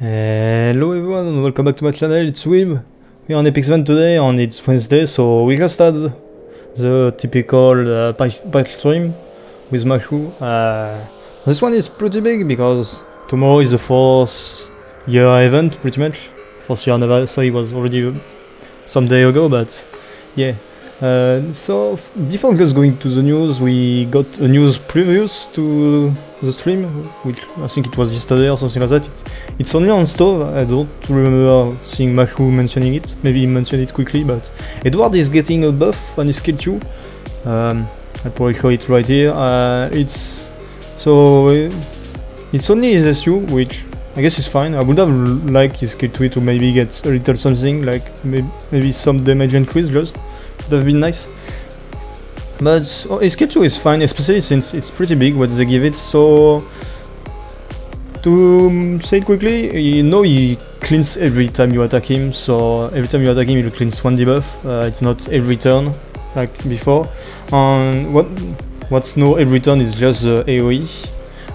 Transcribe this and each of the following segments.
Hello everyone and welcome back to my channel, it's Wim. We're on Epic Event today and it's Wednesday, so we just had the typical patch stream with Mashu. This one is pretty big because tomorrow is the 4th year event pretty much. 4th year anniversary was already some day ago, but yeah. So before just going to the news, we got a news previous to the stream, which I think it was yesterday or something like that. It's only on Stove. I don't remember seeing Mahu mentioning it. Maybe he mentioned it quickly, but Edward is getting a buff on his skill 2. I'll probably show it right here. It's only his SU, which I guess is fine. I would have liked his skill 2 to maybe get a little something, like maybe some damage increase just. Would have been nice. But his skill 2 is fine, especially since it's pretty big what they give it. So to say it quickly, he cleans every time you attack him. So every time you attack him, he'll cleanse 1 debuff. It's not every turn like before. And what's no every turn is just the AoE.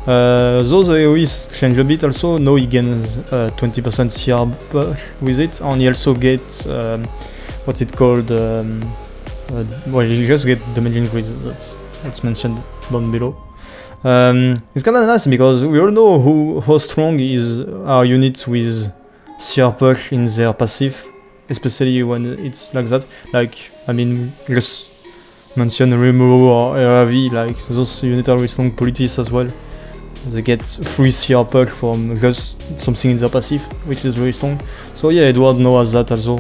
Those AoEs change a bit also. Now he gains 20% CR buff with it, and he also gets what's it called? Well, you just get damage increases. That's mentioned down below. It's kind of nice because we all know how strong our units with CR push in their passive, especially when it's like that. Like, I mean, just mention Remo or RV, like those units are very strong. Politis as well. They get free CR push from just something in their passive, which is very strong. So yeah, Edward knows that also.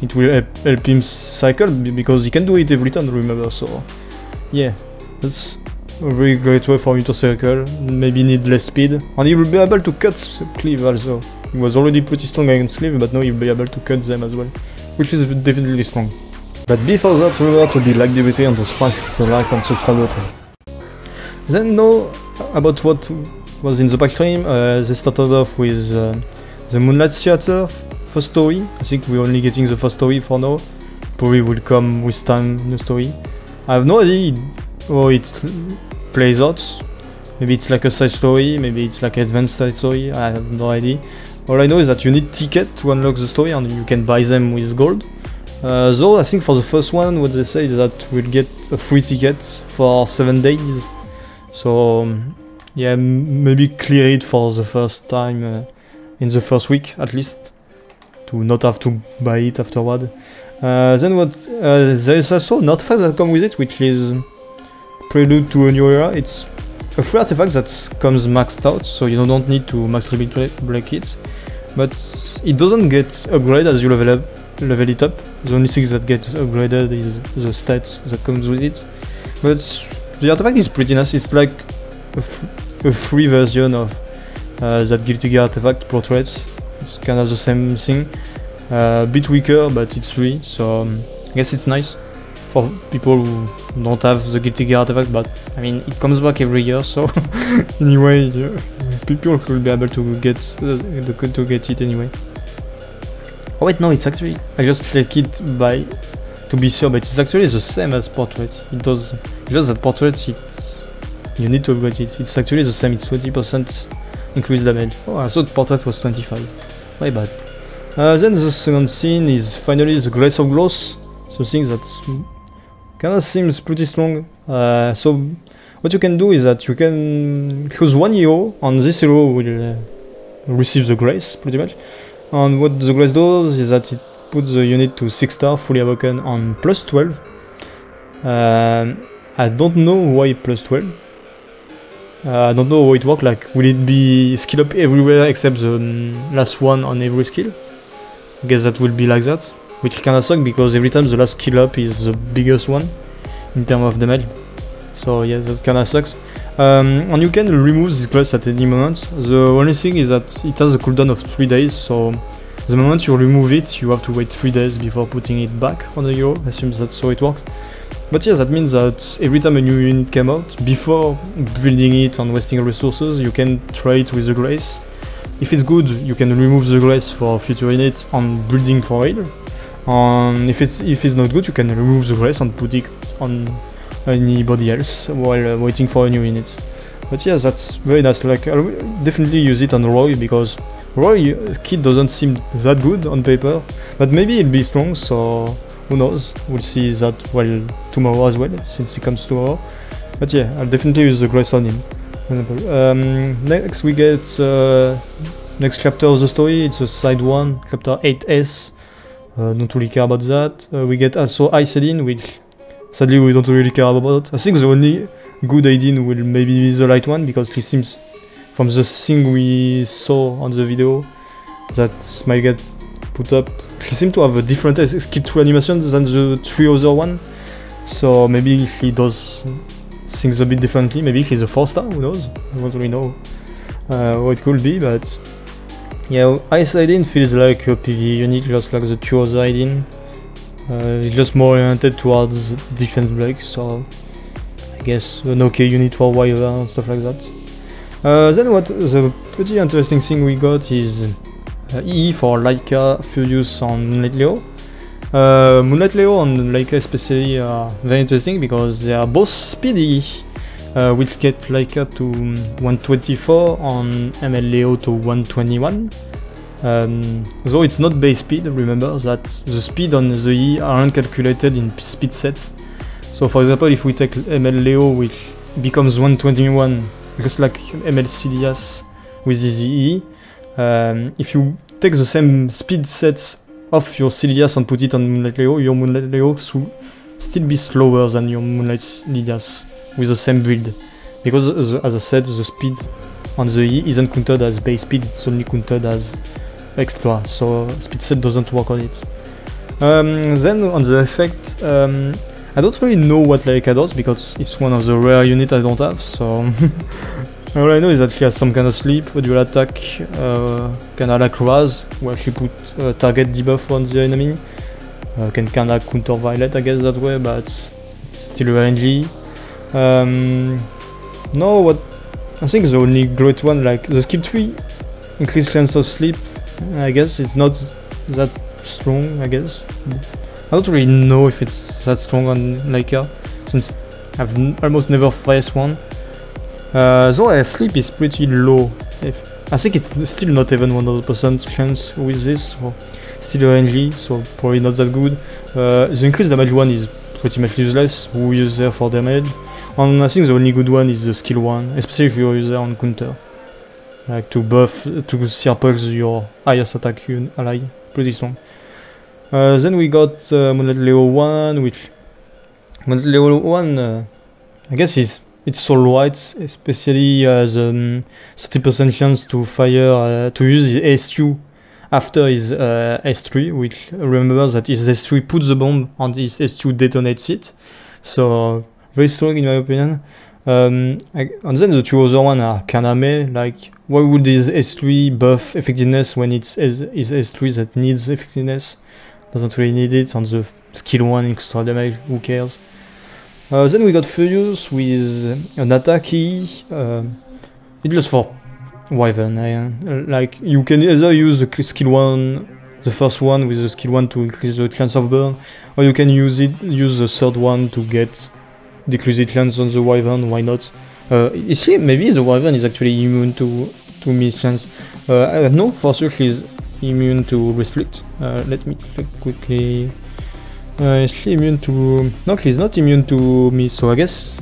It will help him cycle because he can do it every turn, remember, so yeah, that's a very great way for him to cycle, maybe need less speed, and he will be able to cut cleave also. He was already pretty strong against cleave, but now he'll be able to cut them as well, which is definitely strong. But before that, remember to be like the bday and to smash the like and subscribe button. Then now about what was in the back stream. They started off with the Moonlight Theater first story. I think we're only getting the first story for now. Probably will come with time, new story. I have no idea how it plays out. Maybe it's like a side story, maybe it's like an advanced side story, I have no idea. All I know is that you need tickets to unlock the story and you can buy them with gold. Though I think for the first one, what they say is that we'll get a free ticket for 7 days. So yeah, maybe clear it for the first time in the first week at least, to not have to buy it afterward. Then what? There is also an artifact that comes with it, which is Prelude to a New Era. It's a free artifact that comes maxed out, so you don't need to max break it. But it doesn't get upgraded as you level it up. The only thing that gets upgraded is the stats that comes with it. But the artifact is pretty nice. It's like a free version of that Guilty Gear artifact, Portraits. It's kind of the same thing, a bit weaker, but it's free, so I guess it's nice for people who don't have the Guilty Gear artifact, but I mean, it comes back every year, so anyway, yeah, people will be able to get it anyway. Oh wait, no, it's actually, I just click it to be sure, but it's actually the same as Portrait. It does, just that Portrait, you need to upgrade it. It's actually the same, it's 20% increased damage. Oh, I thought Portrait was 25. My bad. Then the second scene is finally the Grace of Gloss, something that kinda seems pretty strong. So what you can do is that you can choose one hero, and this hero will receive the Grace, pretty much. And what the Grace does is that it puts the unit to 6 star, fully awoken, on plus 12. I don't know why plus 12. I don't know how it works, like, will it be skill up everywhere except the last one on every skill? I guess that will be like that, which kinda sucks because every time the last skill up is the biggest one in terms of damage. So yeah, that kinda sucks. And you can remove this class at any moment. The only thing is that it has a cooldown of 3 days, so the moment you remove it, you have to wait 3 days before putting it back on the hero. I assume that's how it works. But yeah, that means that every time a new unit came out, before building it and wasting resources, you can try it with the Grace. If it's good, you can remove the Grace for future units on building for heal. And if it's not good, you can remove the Grace and put it on anybody else while waiting for a new unit. But yeah, that's very nice. Like, I'll definitely use it on Roy because Roy kit doesn't seem that good on paper, but maybe he'll be strong, so who knows? We'll see that well tomorrow as well, since he comes tomorrow. But yeah, I'll definitely use the grace on him. Next we get next chapter of the story. It's a side one, chapter 8S. Don't really care about that. We get also Ice Edin, which sadly we don't really care about. I think the only good Edin will maybe be the light one, because he seems, from the thing we saw on the video that might get put up, he seems to have a different skill tree animation than the 3 other one. So maybe he does things a bit differently. Maybe he's a 4-star, who knows? I don't really know what it could be, but yeah, Ice Edin feels like a PvE unit, just like the 2 other Edin. It's just more oriented towards defense break, so I guess an okay unit for Wyvern and stuff like that. Then what the pretty interesting thing we got is EE for Laika, Furious on Moonlight Leo. Moonlight Leo and Laika especially are very interesting because they are both speedy, which get Laika to 124 on ML Leo to 121. Though it's not base speed, remember that the speed on the E aren't calculated in speed sets. So for example, if we take ML Leo, which becomes 121, just like ML Cilias with his E, if you take the same speed sets of your Cilias and put it on Moonlight Leo, your Moonlight Leo should still be slower than your Moonlight Cilias with the same build. Because as I said, the speed on the E isn't counted as base speed, it's only counted as extra, so speed set doesn't work on it. Then on the effect, I don't really know what Laika does because it's one of the rare units I don't have, so all I know is that she has some kind of sleep, a dual attack, kinda like Raz, where she put target debuff on the enemy. Can kinda counter Violet, I guess, that way, but it's still RNG. No, what I think the only great one, like the skill tree, increased chance of sleep, I guess it's not that strong, I guess. I don't really know if it's that strong on Laika, since I've almost never faced one. Though her sleep is pretty low. I think it's still not even 100% chance with this, so still RNG, so probably not that good. The increased damage one is pretty much useless, who use there for damage. And I think the only good one is the skill one, especially if you use it on counter. Like to buff, to circle your highest attack ally, pretty strong. Then we got Moonlight Leo 1, which Moonlight Leo 1, I guess it's Soul White, especially has 30% chance to fire, to use his S2 after his S3, which remember that his S3 puts the bomb and his S2 detonates it. So very strong in my opinion. And then the 2 other one are kinda meh, like why would his S3 buff effectiveness when it's his S3 that needs effectiveness? Doesn't really need it. On the skill 1 extra damage, who cares? Then we got Furious with an attack it's just for Wyvern. Like you can either use the skill 1, the first one with the skill 1 to increase the chance of burn, or you can use the third one to get decreased chance on the Wyvern. Why not? Maybe the Wyvern is actually immune to miss chance. No, for sure she's immune to restrict. Let me check quickly. Is she immune to... No, she's not immune to miss, so I guess...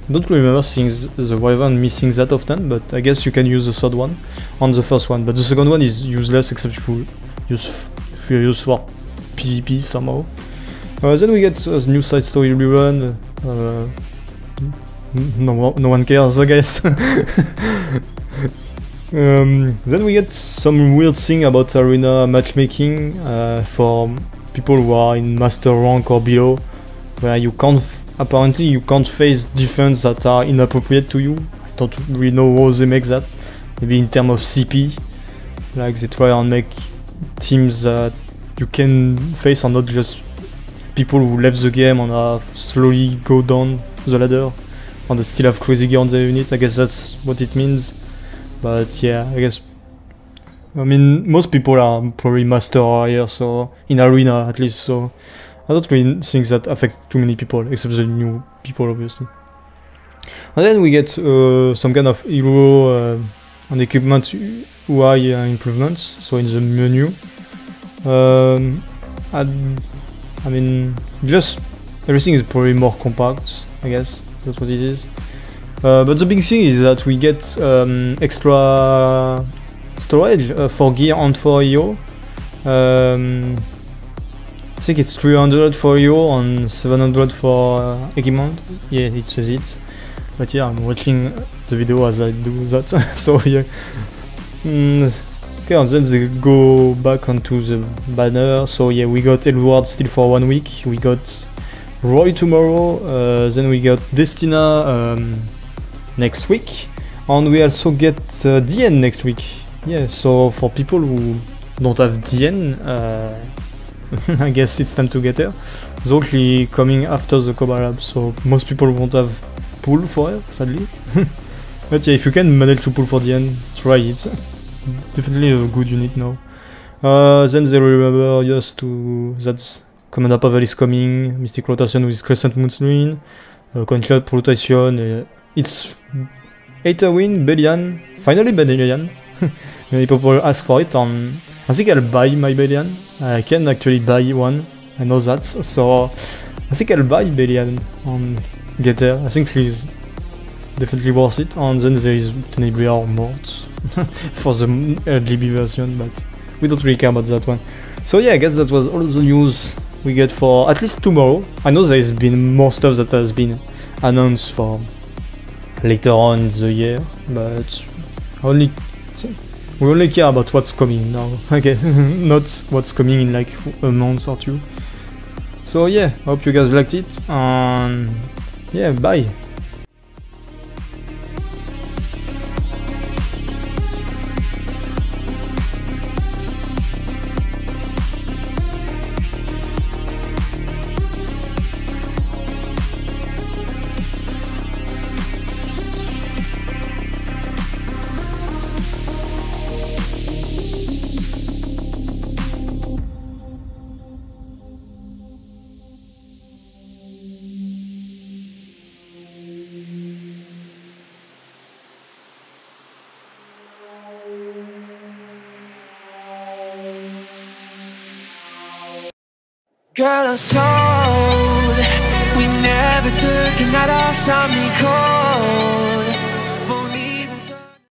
I don't remember seeing the Wyvern missing that often, but I guess you can use the third one on the first one. But the second one is useless except if you use Furious for PvP somehow. Then we get a new side story rerun. No one cares, I guess. Then we get some weird thing about arena matchmaking for people who are in master rank or below, where you can't apparently you can't face defense that are inappropriate to you. I don't really know how they make that. Maybe in terms of CP, like they try and make teams that you can face and not just people who left the game and are slowly go down the ladder and they still have crazy gear on their unit. I guess that's what it means. But yeah, I guess, I mean, most people are probably master or higher, so in arena at least, so I don't really think that affects too many people, except the new people obviously. And then we get some kind of hero and equipment UI improvements. So in the menu, I mean, just everything is probably more compact. I guess that's what it is. But the big thing is that we get extra storage for gear and for IO. I think it's 300 for IO and 700 for equipment. Yeah, it says it. But yeah, I'm watching the video as I do that. So yeah. Okay, and then they go back onto the banner. So yeah, we got Edward still for 1 week. We got Roy tomorrow. Then we got Destina next week. And we also get DN next week. Yeah, so for people who don't have DN, I guess it's time to get her. It's actually coming after the Cobra Lab, so most people won't have pull for her, sadly. But yeah, if you can manage to pull for DN, try it. Definitely a good unit now. Then they remember just to that Commander Pavel is coming, Mystic Rotation with Crescent Moonstone, Conclave Rotation. It's 8 win, Belian. Finally Belian. Many people ask for it. I think I'll buy my Belian. I can actually buy one. I know that. So I think I'll buy Belian and get there. I think he's definitely worth it. And then there is Tenebria mods for the RGB version, but we don't really care about that one. So yeah, I guess that was all the news we get for at least tomorrow. I know there's been more stuff that has been announced for later on in the year, but we only care about what's coming now. Okay, not what's coming in like a month or two. So yeah, hope you guys liked it, and yeah, bye. Girl, I'm sold. We never took a night off, saw me cold.